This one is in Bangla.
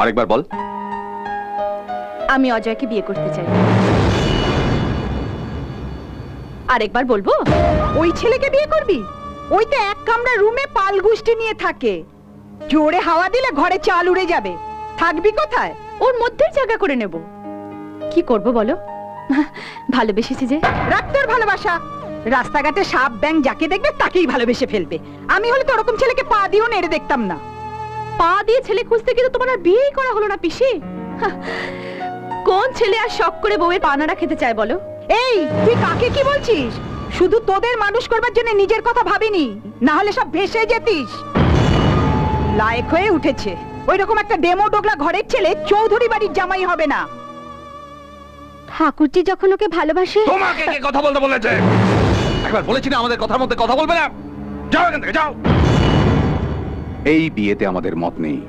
আরেকবার বল। আমি অজয়কে বিয়ে করতে চাই। আরেকবার বলবো? ওই ছেলেকে বিয়ে করবি? ওই তো এক কামরা রুমে পাল গুষ্টি নিয়ে থাকে, জোরে হাওয়া দিলে ঘরে চাল উড়ে যাবে। থাকবি কোথায়? ওর মধ্যেই জায়গা করে নেব। কি করব বলো? ভালোবেসেছি যে। রাখ তোর ভালোবাসা। রাস্তাঘাটে সাপ ব্যাং যাকে দেখবে তাকেই ভালোবেসে ফেলবে। আমি হলে তো ওরকম ছেলেকে পা দিয়েও নেড়ে দেখতাম না। পা দিয়ে ছেলে খুঁজতে গিয়ে তো তোমার আর বিয়েই করা হলো না পিসি। কোন ছেলে আর শখ করে বউয়ের পানাটা খেতে চায় বলো? এই তুই কাকে কি বলছিস? শুধু তোদের মানুষ করবার জন্য নিজের কথা ভাবিনি, না হলে সব ভেসে যেতিস। লায়ক হয়ে উঠেছে। ওই রকম একটা ডেমো ডোগলা ঘরের ছেলে চৌধুরী বাড়ির জামাই হবে না। ঠাকুরজি যখন ওকে ভালোবাসে। তোমাকে কে কথা বলতে বলেছে? একবার বলেছি না আমাদের কথার মধ্যে কথা বলবে না। যাও এখান থেকে, যাও। এই বিয়েতে আমাদের মত নেই।